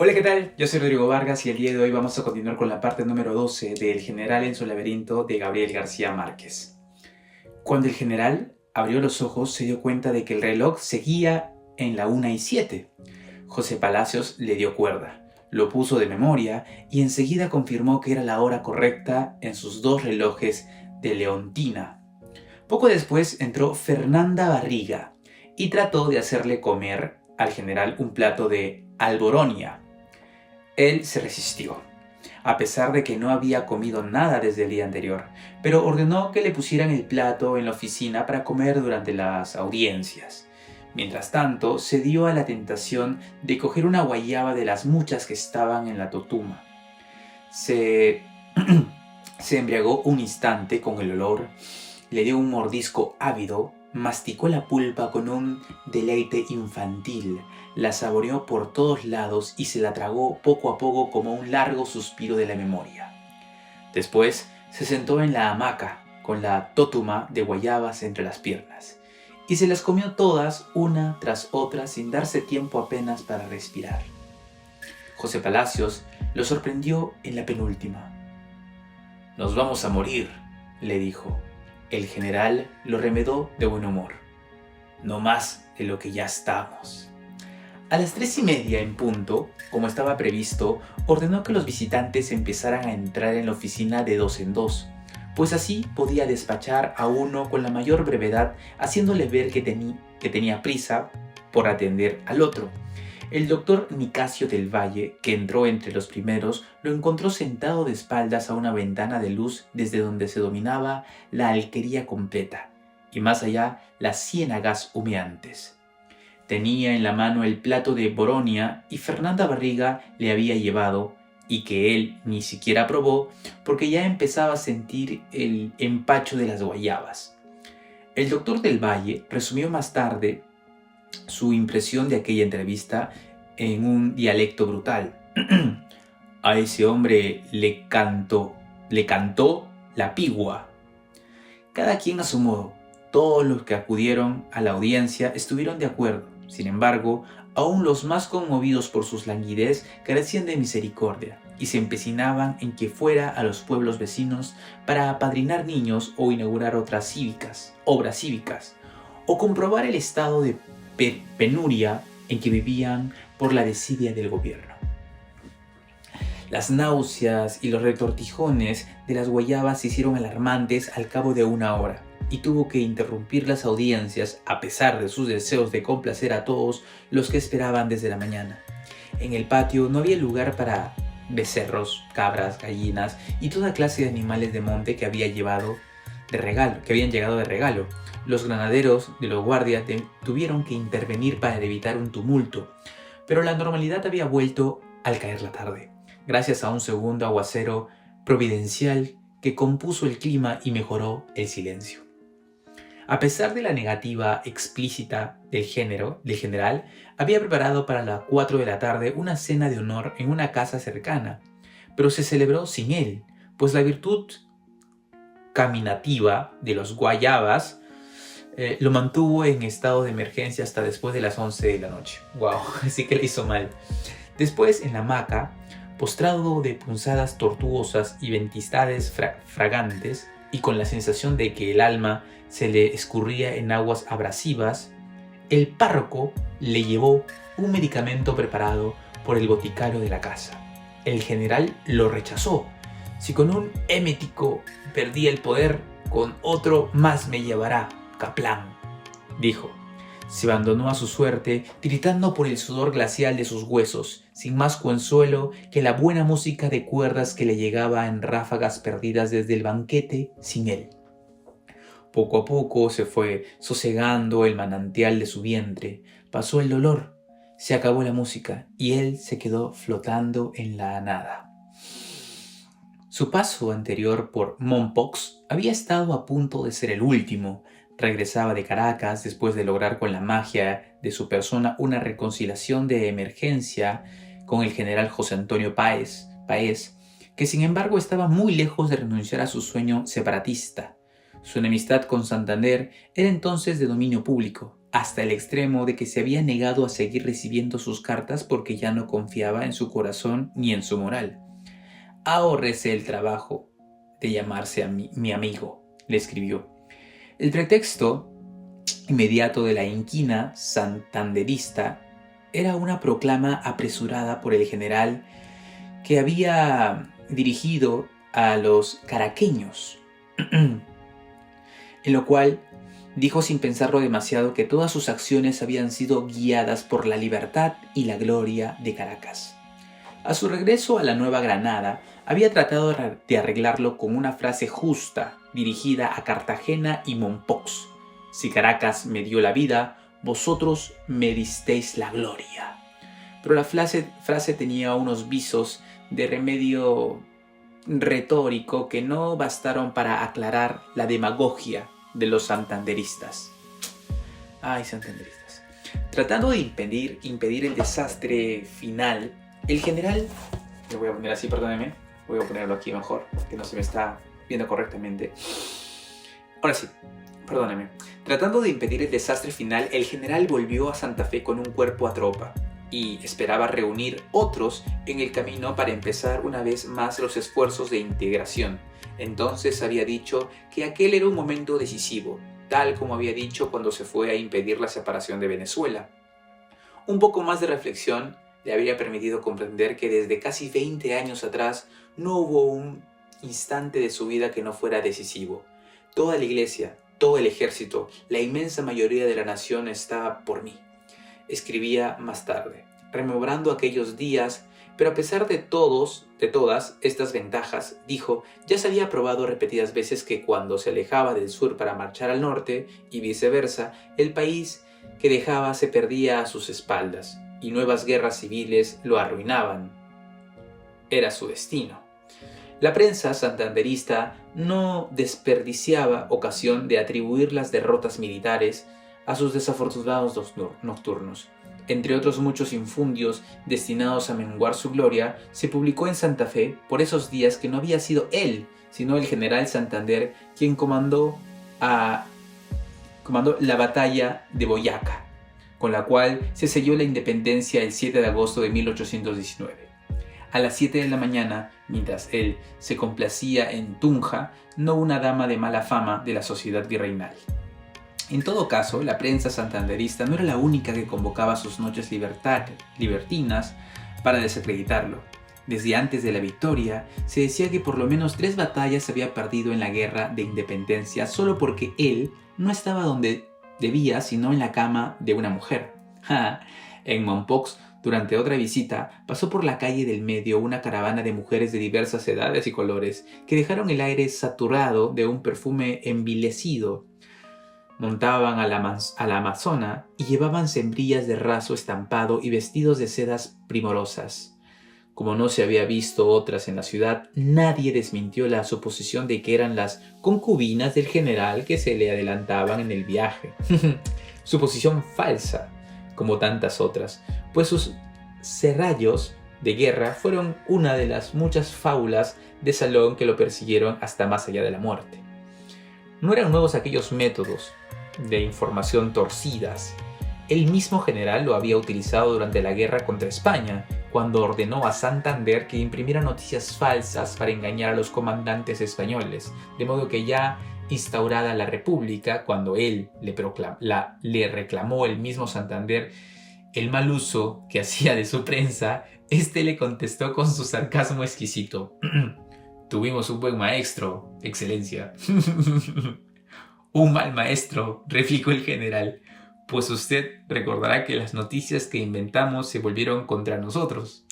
Hola, ¿qué tal? Yo soy Rodrigo Vargas y el día de hoy vamos a continuar con la parte número 12 de El general en su laberinto de Gabriel García Márquez. Cuando el general abrió los ojos se dio cuenta de que el reloj seguía en la 1:07. José Palacios le dio cuerda, lo puso de memoria y enseguida confirmó que era la hora correcta en sus dos relojes de Leontina. Poco después entró Fernanda Barriga y trató de hacerle comer al general un plato de alboronia. Él se resistió, a pesar de que no había comido nada desde el día anterior, pero ordenó que le pusieran el plato en la oficina para comer durante las audiencias. Mientras tanto, se dio a la tentación de coger una guayaba de las muchas que estaban en la totuma. Se, se embriagó un instante con el olor, le dio un mordisco ávido, masticó la pulpa con un deleite infantil, la saboreó por todos lados y se la tragó poco a poco como un largo suspiro de la memoria. Después se sentó en la hamaca con la tótuma de guayabas entre las piernas y se las comió todas una tras otra sin darse tiempo apenas para respirar. José Palacios lo sorprendió en la penúltima. «Nos vamos a morir», le dijo. El general lo remedó de buen humor. «No más de lo que ya estamos». A las 3:30 en punto, como estaba previsto, ordenó que los visitantes empezaran a entrar en la oficina de dos en dos, pues así podía despachar a uno con la mayor brevedad, haciéndole ver que tenía prisa por atender al otro. El doctor Nicasio del Valle, que entró entre los primeros, lo encontró sentado de espaldas a una ventana de luz desde donde se dominaba la alquería completa, y más allá las ciénagas humeantes. Tenía en la mano el plato de Boronia y Fernanda Barriga le había llevado, y que él ni siquiera probó porque ya empezaba a sentir el empacho de las guayabas. El doctor del Valle resumió más tarde su impresión de aquella entrevista en un dialecto brutal. A ese hombre le cantó la pigua. Cada quien a su modo. Todos los que acudieron a la audiencia estuvieron de acuerdo. Sin embargo, aún los más conmovidos por su languidez carecían de misericordia y se empecinaban en que fuera a los pueblos vecinos para apadrinar niños o inaugurar obras cívicas, o comprobar el estado de penuria en que vivían por la desidia del gobierno. Las náuseas y los retortijones de las guayabas se hicieron alarmantes al cabo de una hora, y tuvo que interrumpir las audiencias a pesar de sus deseos de complacer a todos los que esperaban desde la mañana. En el patio no había lugar para becerros, cabras, gallinas y toda clase de animales de monte que habían llegado de regalo. Los granaderos de los guardias tuvieron que intervenir para evitar un tumulto, pero la normalidad había vuelto al caer la tarde, gracias a un segundo aguacero providencial que compuso el clima y mejoró el silencio. A pesar de la negativa explícita del general había preparado para las 4 de la tarde una cena de honor en una casa cercana, pero se celebró sin él, pues la virtud caminativa de los guayabas lo mantuvo en estado de emergencia hasta después de las 11 de la noche. ¡Wow! Así que le hizo mal. Después, en la hamaca, postrado de punzadas tortuosas y ventistades fragantes, y con la sensación de que el alma se le escurría en aguas abrasivas, el párroco le llevó un medicamento preparado por el boticario de la casa. El general lo rechazó. Si con un emético perdía el poder, con otro más me llevará, Caplán, dijo. Se abandonó a su suerte, tiritando por el sudor glacial de sus huesos, sin más consuelo que la buena música de cuerdas que le llegaba en ráfagas perdidas desde el banquete sin él. Poco a poco se fue sosegando el manantial de su vientre, pasó el dolor, se acabó la música y él se quedó flotando en la nada. Su paso anterior por Mompox había estado a punto de ser el último. Regresaba de Caracas después de lograr con la magia de su persona una reconciliación de emergencia con el general José Antonio Páez, que sin embargo estaba muy lejos de renunciar a su sueño separatista. Su enemistad con Santander era entonces de dominio público, hasta el extremo de que se había negado a seguir recibiendo sus cartas porque ya no confiaba en su corazón ni en su moral. «Ahórrese el trabajo de llamarse a mi amigo», le escribió. El pretexto inmediato de la inquina santanderista era una proclama apresurada por el general que había dirigido a los caraqueños, en lo cual dijo sin pensarlo demasiado que todas sus acciones habían sido guiadas por la libertad y la gloria de Caracas. A su regreso a la Nueva Granada, había tratado de arreglarlo con una frase justa dirigida a Cartagena y Mompox: «Si Caracas me dio la vida, vosotros me disteis la gloria». Pero la frase tenía unos visos de remedio retórico que no bastaron para aclarar la demagogia de los santanderistas. ¡Ay, santanderistas! Tratando de impedir el desastre final, el general... Lo voy a poner así, perdónenme. Voy a ponerlo aquí mejor, que no se me está viendo correctamente. Ahora sí, perdónenme. Tratando de impedir el desastre final, el general volvió a Santa Fe con un cuerpo a tropa y esperaba reunir otros en el camino para empezar una vez más los esfuerzos de integración. Entonces había dicho que aquel era un momento decisivo, tal como había dicho cuando se fue a impedir la separación de Venezuela. Un poco más de reflexión le habría permitido comprender que desde casi 20 años atrás no hubo un instante de su vida que no fuera decisivo. Toda la iglesia, todo el ejército, la inmensa mayoría de la nación estaba por mí. Escribía más tarde, rememorando aquellos días, pero a pesar de todas estas ventajas, dijo, ya se había probado repetidas veces que cuando se alejaba del sur para marchar al norte, y viceversa, el país que dejaba se perdía a sus espaldas, y nuevas guerras civiles lo arruinaban. Era su destino. La prensa santanderista no desperdiciaba ocasión de atribuir las derrotas militares a sus desafortunados nocturnos. Entre otros muchos infundios destinados a menguar su gloria, se publicó en Santa Fe por esos días que no había sido él, sino el general Santander quien comandó la batalla de Boyacá, con la cual se selló la independencia el 7 de agosto de 1819. A las 7 de la mañana, mientras él se complacía en Tunja, no una dama de mala fama de la sociedad virreinal. En todo caso, la prensa santanderista no era la única que convocaba sus noches libertinas para desacreditarlo. Desde antes de la victoria, se decía que por lo menos 3 batallas se había perdido en la guerra de independencia solo porque él no estaba donde debía, sino en la cama de una mujer. En Mompox, durante otra visita, pasó por la calle del medio una caravana de mujeres de diversas edades y colores que dejaron el aire saturado de un perfume envilecido. Montaban a la amazona y llevaban sombrillas de raso estampado y vestidos de sedas primorosas. Como no se había visto otras en la ciudad, nadie desmintió la suposición de que eran las concubinas del general que se le adelantaban en el viaje. Suposición falsa, como tantas otras, pues sus serrallos de guerra fueron una de las muchas fábulas de salón que lo persiguieron hasta más allá de la muerte. No eran nuevos aquellos métodos de información torcidas. El mismo general lo había utilizado durante la guerra contra España, cuando ordenó a Santander que imprimiera noticias falsas para engañar a los comandantes españoles, de modo que ya instaurada la República, cuando él le reclamó el mismo Santander el mal uso que hacía de su prensa, este le contestó con su sarcasmo exquisito: «Tuvimos un buen maestro, excelencia». «Un mal maestro», replicó el general, «pues usted recordará que las noticias que inventamos se volvieron contra nosotros».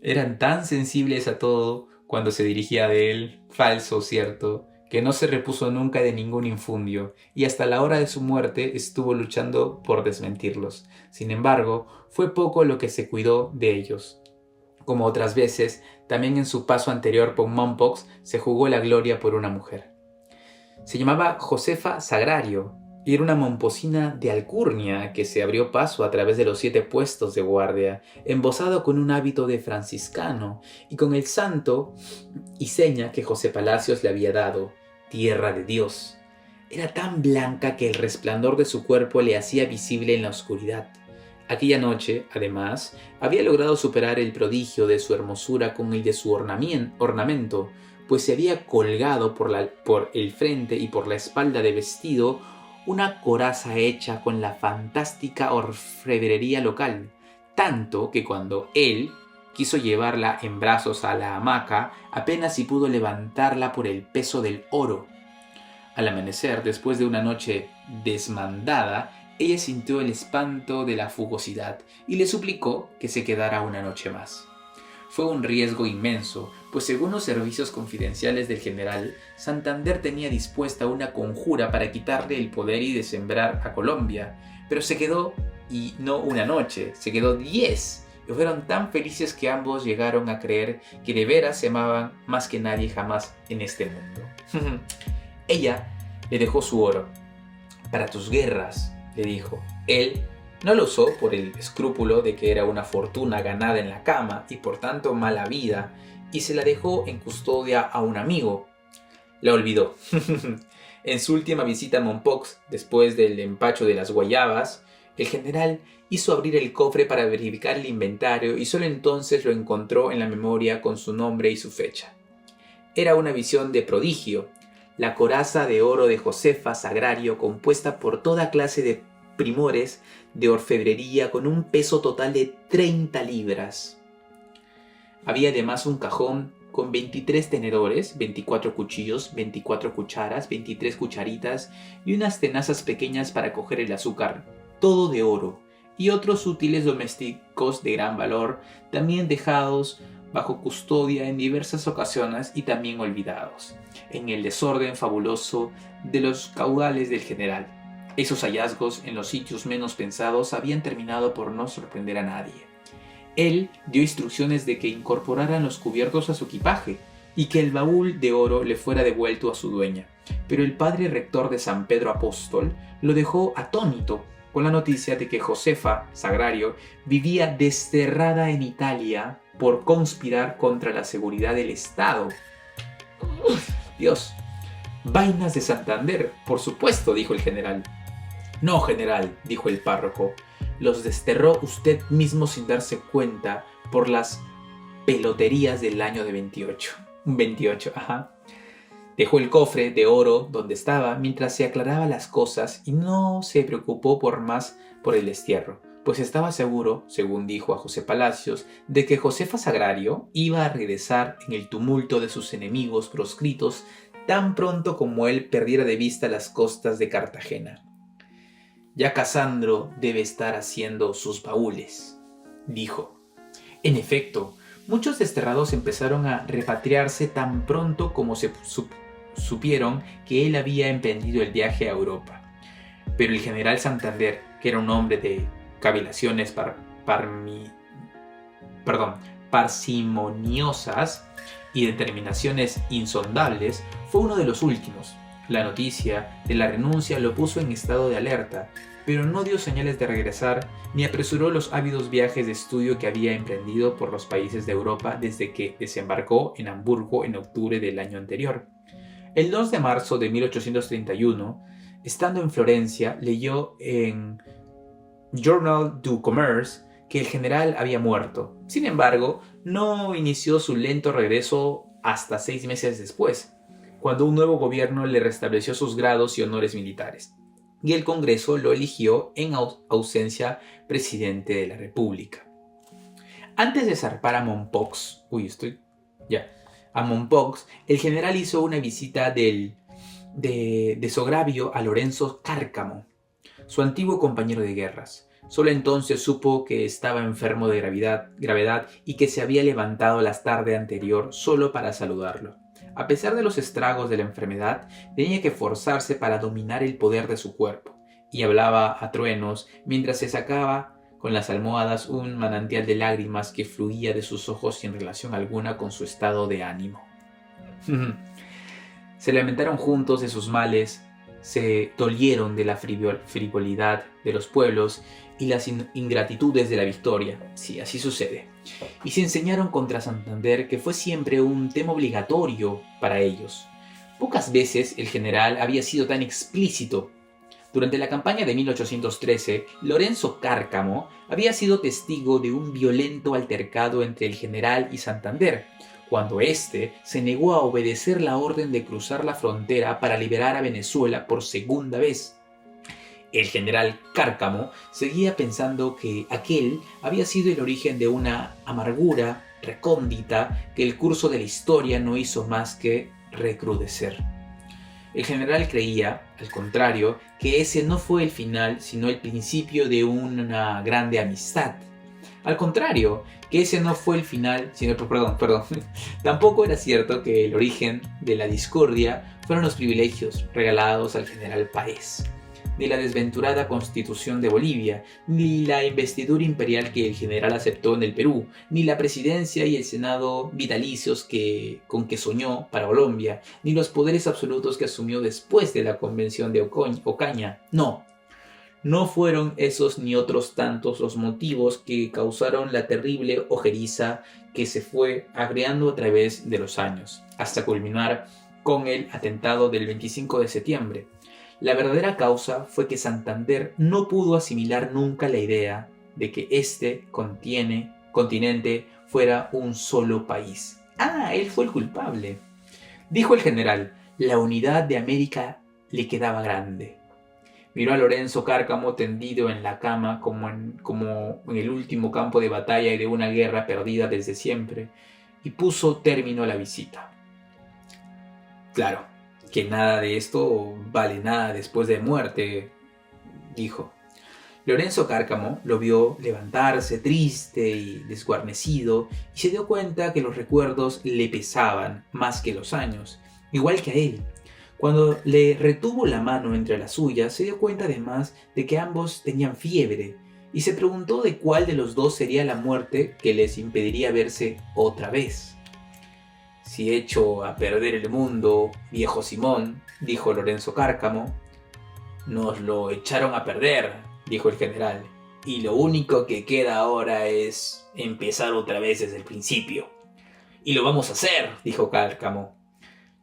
Eran tan sensibles a todo cuando se dirigía de él, falso o cierto, que no se repuso nunca de ningún infundio, y hasta la hora de su muerte estuvo luchando por desmentirlos. Sin embargo, fue poco lo que se cuidó de ellos. Como otras veces, también en su paso anterior por Mompox se jugó la gloria por una mujer. Se llamaba Josefa Sagrario y era una momposina de alcurnia que se abrió paso a través de los 7 puestos de guardia, embosado con un hábito de franciscano y con el santo y seña que José Palacios le había dado: «Tierra de Dios». Era tan blanca que el resplandor de su cuerpo le hacía visible en la oscuridad. Aquella noche, además, había logrado superar el prodigio de su hermosura con el de su ornamento, pues se había colgado por el frente y por la espalda de vestido una coraza hecha con la fantástica orfebrería local, tanto que cuando él quiso llevarla en brazos a la hamaca, apenas si pudo levantarla por el peso del oro. Al amanecer, después de una noche desmandada, ella sintió el espanto de la fugosidad y le suplicó que se quedara una noche más. Fue un riesgo inmenso, pues según los servicios confidenciales del general, Santander tenía dispuesta una conjura para quitarle el poder y desmembrar a Colombia, pero se quedó, y no una noche, se quedó 10, y fueron tan felices que ambos llegaron a creer que de veras se amaban más que nadie jamás en este mundo. Ella le dejó su oro. Para tus guerras, le dijo. Él no lo usó por el escrúpulo de que era una fortuna ganada en la cama y por tanto mala vida, y se la dejó en custodia a un amigo. La olvidó. En su última visita a Mompox, después del empacho de las guayabas, el general hizo abrir el cofre para verificar el inventario y solo entonces lo encontró en la memoria con su nombre y su fecha. Era una visión de prodigio. La coraza de oro de Josefa Sagrario, compuesta por toda clase de primores de orfebrería con un peso total de 30 libras. Había además un cajón con 23 tenedores, 24 cuchillos, 24 cucharas, 23 cucharitas y unas tenazas pequeñas para coger el azúcar, todo de oro, y otros útiles domésticos de gran valor, también dejados bajo custodia en diversas ocasiones y también olvidados, en el desorden fabuloso de los caudales del general. Esos hallazgos en los sitios menos pensados habían terminado por no sorprender a nadie. Él dio instrucciones de que incorporaran los cubiertos a su equipaje y que el baúl de oro le fuera devuelto a su dueña, pero el padre rector de San Pedro Apóstol lo dejó atónito con la noticia de que Josefa Sagrario vivía desterrada en Italia por conspirar contra la seguridad del Estado. Dios, vainas de Santander, por supuesto, dijo el general. No, general, dijo el párroco, los desterró usted mismo sin darse cuenta por las peloterías del año de 28. 28, ajá. Dejó el cofre de oro donde estaba mientras se aclaraba las cosas y no se preocupó por el destierro, pues estaba seguro, según dijo a José Palacios, de que Josefa Sagrario iba a regresar en el tumulto de sus enemigos proscritos tan pronto como él perdiera de vista las costas de Cartagena. Ya Casandro debe estar haciendo sus baúles, dijo. En efecto, muchos desterrados empezaron a repatriarse tan pronto como se supieron que él había emprendido el viaje a Europa. Pero el general Santander, que era un hombre de cavilaciones parsimoniosas y determinaciones insondables, fue uno de los últimos. La noticia de la renuncia lo puso en estado de alerta, pero no dio señales de regresar ni apresuró los ávidos viajes de estudio que había emprendido por los países de Europa desde que desembarcó en Hamburgo en octubre del año anterior. El 2 de marzo de 1831, estando en Florencia, leyó en Journal du Commerce que el general había muerto. Sin embargo, no inició su lento regreso hasta 6 meses después, cuando un nuevo gobierno le restableció sus grados y honores militares, y el Congreso lo eligió en ausencia presidente de la República. Antes de zarpar a Mompox, el general hizo una visita de desagravio a Lorenzo Cárcamo, su antiguo compañero de guerras. Solo entonces supo que estaba enfermo de gravedad y que se había levantado la tarde anterior solo para saludarlo. A pesar de los estragos de la enfermedad, tenía que forzarse para dominar el poder de su cuerpo, y hablaba a truenos mientras se sacaba con las almohadas un manantial de lágrimas que fluía de sus ojos sin relación alguna con su estado de ánimo. Se lamentaron juntos de sus males, se dolieron de la frivolidad de los pueblos y las ingratitudes de la victoria. Sí, así sucede. Y se enseñaron contra Santander, que fue siempre un tema obligatorio para ellos, Pocas veces el general había sido tan explícito. Durante la campaña de 1813, Lorenzo Cárcamo había sido testigo de un violento altercado entre el general y Santander, cuando éste se negó a obedecer la orden de cruzar la frontera para liberar a Venezuela por segunda vez. El general Cárcamo seguía pensando que aquel había sido el origen de una amargura recóndita que el curso de la historia no hizo más que recrudecer. El general creía, al contrario, que ese no fue el final, sino el principio de una grande amistad. Al contrario, que ese no fue el final, sino... Perdón. Tampoco era cierto que el origen de la discordia fueron los privilegios regalados al general Páez, ni la desventurada constitución de Bolivia, ni la investidura imperial que el general aceptó en el Perú, ni la presidencia y el senado vitalicios con que soñó para Colombia, ni los poderes absolutos que asumió después de la convención de Ocaña. No fueron esos ni otros tantos los motivos que causaron la terrible ojeriza que se fue agregando a través de los años, hasta culminar con el atentado del 25 de septiembre. La verdadera causa fue que Santander no pudo asimilar nunca la idea de que este continente fuera un solo país. Él fue el culpable. Dijo el general, la unidad de América le quedaba grande. Miró a Lorenzo Cárcamo tendido en la cama como en el último campo de batalla de una guerra perdida desde siempre, y puso término a la visita. Claro, que nada de esto vale nada después de muerte, dijo. Lorenzo Cárcamo lo vio levantarse triste y desguarnecido y se dio cuenta que los recuerdos le pesaban más que los años, igual que a él. Cuando le retuvo la mano entre las suyas, se dio cuenta además de que ambos tenían fiebre y se preguntó de cuál de los dos sería la muerte que les impediría verse otra vez. Si echo a perder el mundo, viejo Simón, dijo Lorenzo Cárcamo. Nos lo echaron a perder, dijo el general, y lo único que queda ahora es empezar otra vez desde el principio. Y lo vamos a hacer, dijo Cárcamo.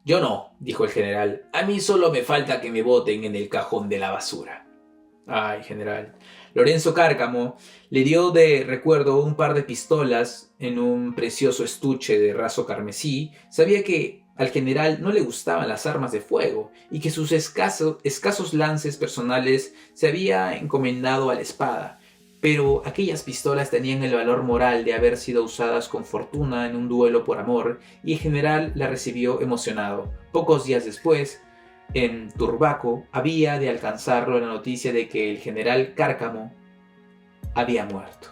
Yo no, dijo el general, a mí solo me falta que me boten en el cajón de la basura. Ay, general. Lorenzo Cárcamo le dio de recuerdo un par de pistolas en un precioso estuche de raso carmesí. Sabía que al general no le gustaban las armas de fuego y que sus escasos lances personales se había encomendado a la espada. Pero aquellas pistolas tenían el valor moral de haber sido usadas con fortuna en un duelo por amor, y el general la recibió emocionado. Pocos días después, en Turbaco, había de alcanzarlo la noticia de que el general Cárcamo había muerto.